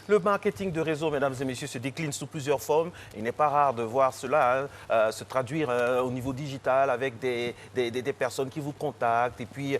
Le marketing de réseau, mesdames et messieurs, se décline sous plusieurs formes. Il n'est pas rare de voir cela se traduire au niveau digital avec des personnes qui vous contactent et puis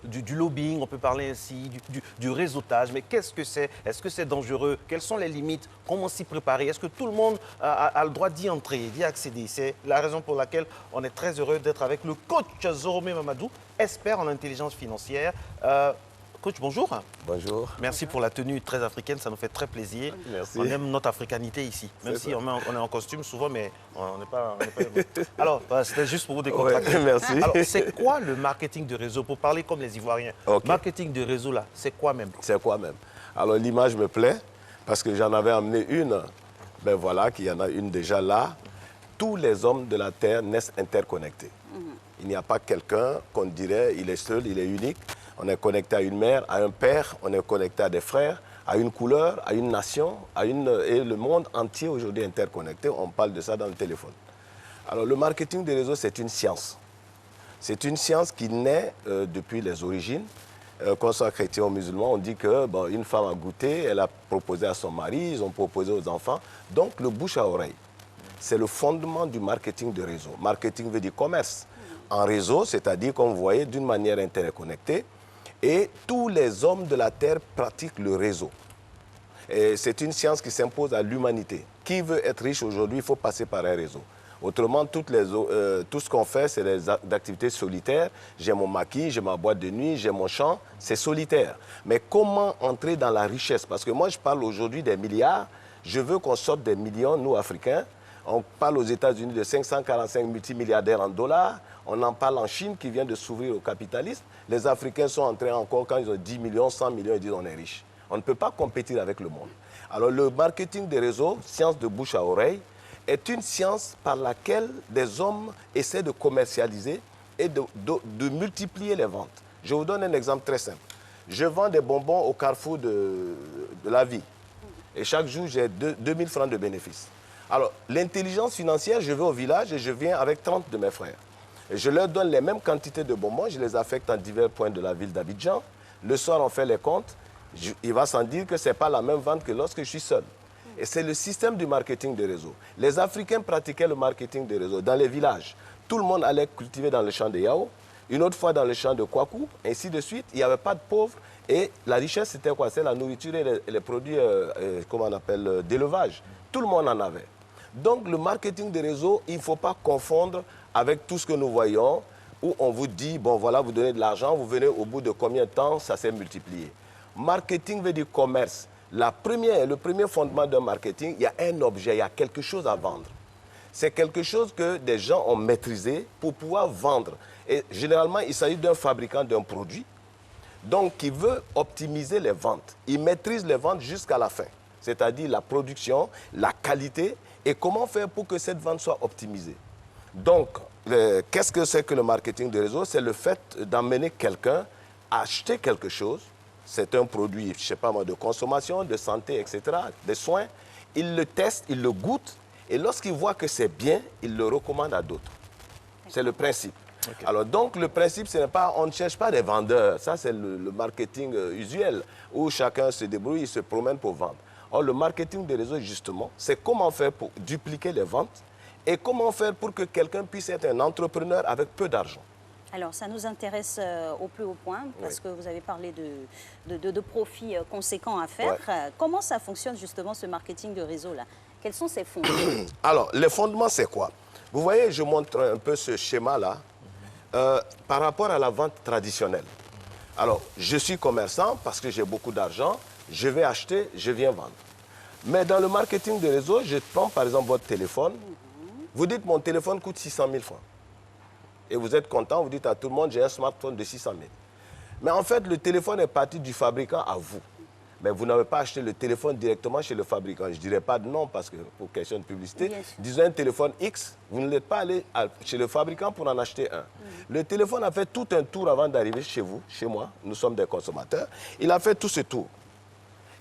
du lobbying, on peut parler ainsi, du réseautage. Mais qu'est-ce que c'est? Est-ce que c'est dangereux? Quelles sont les limites? Comment s'y préparer? Est-ce que tout le monde a le droit d'y entrer, d'y accéder? C'est la raison pour laquelle on est très heureux d'être avec le coach Zoromé Mamadou, expert en intelligence financière. Coach, bonjour. Bonjour. Merci pour la tenue très africaine, ça nous fait très plaisir. Merci. On aime notre africanité ici, même si on est en costume souvent, mais on n'est pas... Alors, c'était juste pour vous décontracter. Ouais, merci. Alors, c'est quoi le marketing de réseau? Pour parler comme les Ivoiriens, Okay. Marketing de réseau, là, c'est quoi même? C'est quoi même? Alors, l'image me plaît, parce que j'en avais amené une. Ben voilà, qu'il y en a une déjà là. Tous les hommes de la Terre naissent interconnectés. Il n'y a pas quelqu'un qu'on dirait, il est seul, il est unique. On est connecté à une mère, à un père, on est connecté à des frères, à une couleur, à une nation, et le monde entier aujourd'hui est interconnecté. On parle de ça dans le téléphone. Alors le marketing des réseaux, c'est une science. C'est une science qui naît depuis les origines. Qu'on soit chrétien ou musulman, on dit que bon, une femme a goûté, elle a proposé à son mari, ils ont proposé aux enfants. Donc le bouche à oreille, c'est le fondement du marketing de réseau. Marketing veut dire commerce. En réseau, c'est-à-dire, comme vous voyez, d'une manière interconnectée. Et tous les hommes de la Terre pratiquent le réseau. C'est une science qui s'impose à l'humanité. Qui veut être riche aujourd'hui, il faut passer par un réseau. Autrement, tout ce qu'on fait, c'est des activités solitaires. J'ai mon maquis, j'ai ma boîte de nuit, j'ai mon champ, c'est solitaire. Mais comment entrer dans la richesse? Parce que moi, je parle aujourd'hui des milliards. Je veux qu'on sorte des millions, nous, Africains. On parle aux États-Unis de 545 multimilliardaires en dollars. On en parle en Chine qui vient de s'ouvrir au capitalisme. Les Africains sont entrés encore quand ils ont 10 millions, 100 millions, ils disent on est riche. On ne peut pas compétir avec le monde. Alors le marketing des réseaux, science de bouche à oreille, est une science par laquelle des hommes essaient de commercialiser et de multiplier les ventes. Je vous donne un exemple très simple. Je vends des bonbons au carrefour de la vie. Et chaque jour, j'ai 2000 francs de bénéfices. Alors, l'intelligence financière, je vais au village et je viens avec 30 de mes frères. Et je leur donne les mêmes quantités de bonbons, je les affecte en divers points de la ville d'Abidjan. Le soir, on fait les comptes. Il va sans dire que ce n'est pas la même vente que lorsque je suis seul. Et c'est le système du marketing de réseau. Les Africains pratiquaient le marketing de réseau dans les villages. Tout le monde allait cultiver dans le champ de Yao, une autre fois dans le champ de Kwaku, ainsi de suite. Il n'y avait pas de pauvres. Et la richesse, c'était quoi? C'est la nourriture et les produits, comment on appelle, d'élevage. Tout le monde en avait. Donc, le marketing de réseau, il ne faut pas confondre avec tout ce que nous voyons, où on vous dit, bon, voilà, vous donnez de l'argent, vous venez au bout de combien de temps, ça s'est multiplié. Marketing veut dire commerce. Le premier fondement d'un marketing, il y a un objet, il y a quelque chose à vendre. C'est quelque chose que des gens ont maîtrisé pour pouvoir vendre. Et généralement, il s'agit d'un fabricant d'un produit, donc qui veut optimiser les ventes. Il maîtrise les ventes jusqu'à la fin, c'est-à-dire la production, la qualité, et comment faire pour que cette vente soit optimisée. Donc, qu'est-ce que c'est que le marketing de réseau? C'est le fait d'emmener quelqu'un à acheter quelque chose. C'est un produit, je ne sais pas moi, de consommation, de santé, etc., des soins. Il le teste, il le goûte, et lorsqu'il voit que c'est bien, il le recommande à d'autres. C'est le principe. Okay. Alors donc, le principe, ce n'est pas, on ne cherche pas des vendeurs. Ça, c'est le marketing usuel, où chacun se débrouille, il se promène pour vendre. Or, le marketing des réseaux, justement, c'est comment faire pour dupliquer les ventes et comment faire pour que quelqu'un puisse être un entrepreneur avec peu d'argent. Alors, ça nous intéresse au plus haut point, parce que vous avez parlé de profits conséquents à faire. Ouais. Comment ça fonctionne, justement, ce marketing de réseau-là? Quels sont ses fondements? Alors, les fondements, c'est quoi? Vous voyez, je montre un peu ce schéma-là par rapport à la vente traditionnelle. Alors, je suis commerçant parce que j'ai beaucoup d'argent. Je vais acheter, je viens vendre. Mais dans le marketing de réseau, je prends par exemple votre téléphone. Vous dites, mon téléphone coûte 600 000 francs. Et vous êtes content, vous dites à tout le monde, j'ai un smartphone de 600 000. Mais en fait, le téléphone est parti du fabricant à vous. Mais vous n'avez pas acheté le téléphone directement chez le fabricant. Je ne dirais pas de nom parce que pour question de publicité. Disons un téléphone X, vous ne l'êtes pas allé chez le fabricant pour en acheter un. Le téléphone a fait tout un tour avant d'arriver chez vous, chez moi. Nous sommes des consommateurs. Il a fait tout ce tour.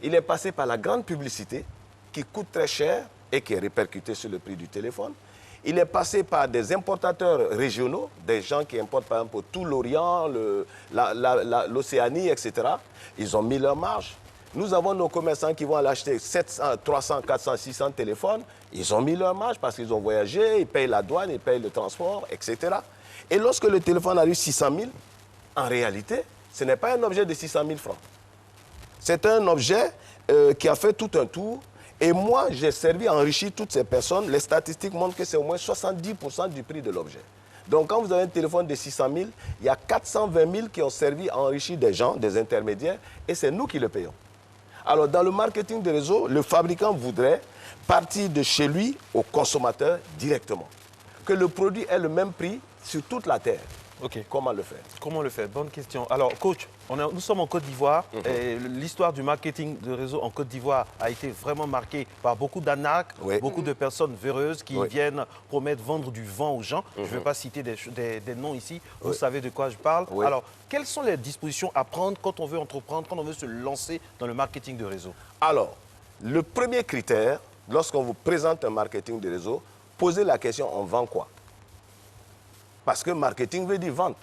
Il est passé par la grande publicité qui coûte très cher et qui est répercutée sur le prix du téléphone. Il est passé par des importateurs régionaux, des gens qui importent par exemple pour tout l'Orient, l'Océanie, etc. Ils ont mis leur marge. Nous avons nos commerçants qui vont aller acheter 700, 300, 400, 600 téléphones. Ils ont mis leur marge parce qu'ils ont voyagé, ils payent la douane, ils payent le transport, etc. Et lorsque le téléphone arrive 600 000, en réalité, ce n'est pas un objet de 600 000 francs. C'est un objet qui a fait tout un tour. Et moi, j'ai servi à enrichir toutes ces personnes. Les statistiques montrent que c'est au moins 70% du prix de l'objet. Donc, quand vous avez un téléphone de 600 000, il y a 420 000 qui ont servi à enrichir des gens, des intermédiaires, et c'est nous qui le payons. Alors, dans le marketing de réseau, le fabricant voudrait partir de chez lui au consommateur directement. Que le produit ait le même prix sur toute la terre. Ok. Comment le faire? Comment le faire? Bonne question. Alors, coach, nous sommes en Côte d'Ivoire et l'histoire du marketing de réseau en Côte d'Ivoire a été vraiment marquée par beaucoup d'arnaques, beaucoup de personnes véreuses qui viennent promettre vendre du vent aux gens. Je ne vais pas citer des noms ici, vous savez de quoi je parle. Alors, quelles sont les dispositions à prendre quand on veut entreprendre, quand on veut se lancer dans le marketing de réseau? Alors, le premier critère, lorsqu'on vous présente un marketing de réseau, posez la question, on vend quoi? Parce que marketing veut dire vente.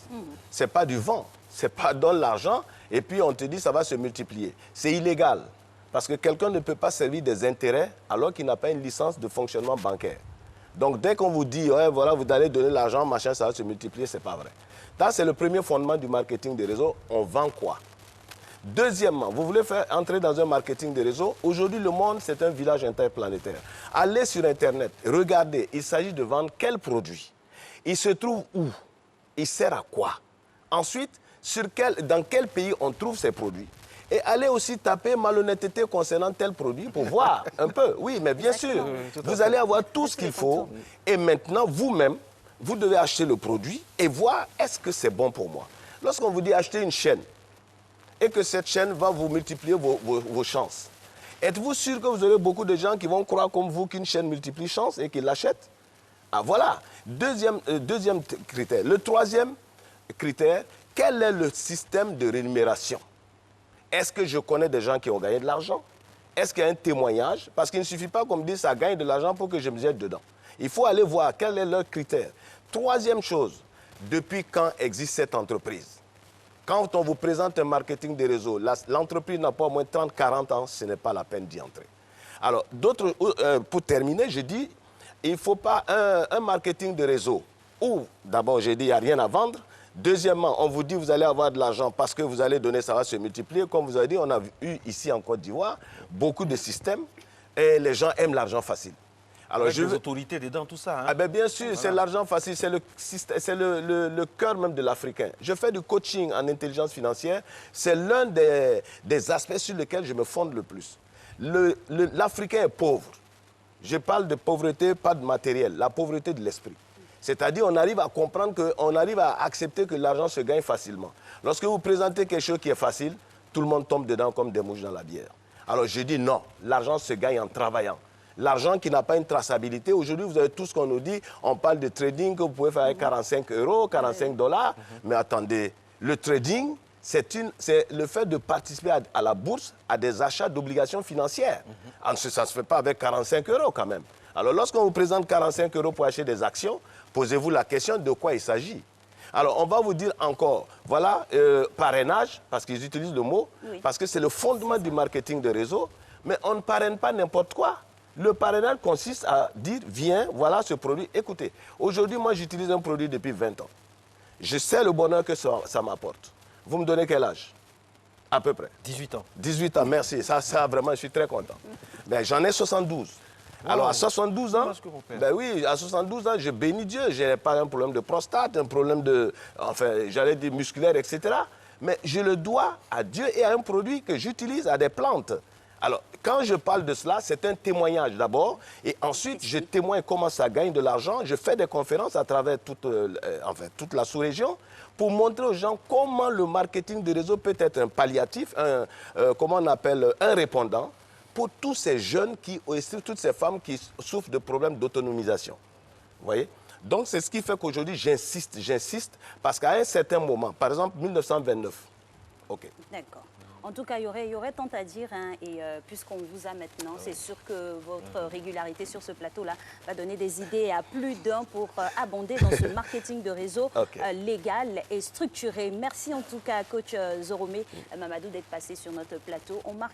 Ce n'est pas du vent. Ce n'est pas donne l'argent et puis on te dit ça va se multiplier. C'est illégal. Parce que quelqu'un ne peut pas servir des intérêts alors qu'il n'a pas une licence de fonctionnement bancaire. Donc dès qu'on vous dit, ouais, voilà, vous allez donner l'argent, machin, ça va se multiplier, ce n'est pas vrai. Ça, c'est le premier fondement du marketing de réseau. On vend quoi? Deuxièmement, vous voulez faire entrer dans un marketing de réseau. Aujourd'hui, le monde, c'est un village interplanétaire. Allez sur Internet, regardez, il s'agit de vendre quel produit? Il se trouve où? Il sert à quoi? Ensuite, dans quel pays on trouve ces produits? Et allez aussi taper malhonnêteté concernant tel produit pour voir un peu. Oui, mais bien sûr, vous allez avoir tout ce qu'il faut. Et maintenant, vous-même, vous devez acheter le produit et voir est-ce que c'est bon pour moi. Lorsqu'on vous dit acheter une chaîne et que cette chaîne va vous multiplier vos chances, êtes-vous sûr que vous aurez beaucoup de gens qui vont croire comme vous qu'une chaîne multiplie chances et qu'ils l'achètent? Ah voilà, deuxième critère. Le troisième critère, quel est le système de rémunération? Est-ce que je connais des gens qui ont gagné de l'argent? Est-ce qu'il y a un témoignage? Parce qu'il ne suffit pas qu'on me dise ça gagne de l'argent pour que je me jette dedans. Il faut aller voir quel est leur critère. Troisième chose, depuis quand existe cette entreprise? Quand on vous présente un marketing de réseau, l'entreprise n'a pas au moins 30-40 ans, ce n'est pas la peine d'y entrer. Alors, pour terminer, je dis, il ne faut pas un marketing de réseau où, d'abord, j'ai dit, il n'y a rien à vendre. Deuxièmement, on vous dit, vous allez avoir de l'argent parce que vous allez donner, ça va se multiplier. Comme vous avez dit, on a eu ici en Côte d'Ivoire beaucoup de systèmes et les gens aiment l'argent facile. Alors, avec les autorités dedans, tout ça. Hein? Ah ben bien sûr, voilà. C'est l'argent facile, c'est le cœur même de l'Africain. Je fais du coaching en intelligence financière. C'est l'un des aspects sur lesquels je me fonde le plus. L'Africain est pauvre. Je parle de pauvreté, pas de matériel, la pauvreté de l'esprit. C'est-à-dire on arrive à comprendre, on arrive à accepter que l'argent se gagne facilement. Lorsque vous présentez quelque chose qui est facile, tout le monde tombe dedans comme des mouches dans la bière. Alors je dis non, l'argent se gagne en travaillant. L'argent qui n'a pas une traçabilité, aujourd'hui vous avez tout ce qu'on nous dit, on parle de trading que vous pouvez faire avec 45 €, 45 $, mais attendez, le trading, c'est le fait de participer à la bourse, à des achats d'obligations financières. Ça ne se fait pas avec 45 € quand même. Alors lorsqu'on vous présente 45 € pour acheter des actions, posez-vous la question de quoi il s'agit. Alors on va vous dire encore, voilà, parrainage, parce qu'ils utilisent le mot, parce que c'est le fondement du marketing de réseau, mais on ne parraine pas n'importe quoi. Le parrainage consiste à dire, viens, voilà ce produit. Écoutez, aujourd'hui, moi j'utilise un produit depuis 20 ans. Je sais le bonheur que ça m'apporte. Vous me donnez quel âge? À peu près. 18 ans. 18 ans, merci. Ça vraiment, je suis très content. Ben, j'en ai 72. Wow. Alors, à 72 ans, ben oui, à 72 ans, je bénis Dieu. Je n'ai pas un problème de prostate, un problème de, enfin, j'allais dire musculaire, etc. Mais je le dois à Dieu et à un produit que j'utilise, à des plantes. Alors, quand je parle de cela, c'est un témoignage d'abord. Et ensuite, je témoigne comment ça gagne de l'argent. Je fais des conférences à travers toute la sous-région pour montrer aux gens comment le marketing de réseau peut être un palliatif, comment on appelle, un répondant pour tous ces jeunes et toutes ces femmes qui souffrent de problèmes d'autonomisation. Vous voyez? Donc, c'est ce qui fait qu'aujourd'hui, j'insiste, parce qu'à un certain moment, par exemple, 1929, OK. D'accord. En tout cas, il y aurait tant à dire, hein, et puisqu'on vous a maintenant, c'est sûr que votre régularité sur ce plateau-là va donner des idées à plus d'un pour abonder dans ce marketing de réseau légal et structuré. Merci en tout cas, coach Zoromé Mamadou, d'être passé sur notre plateau.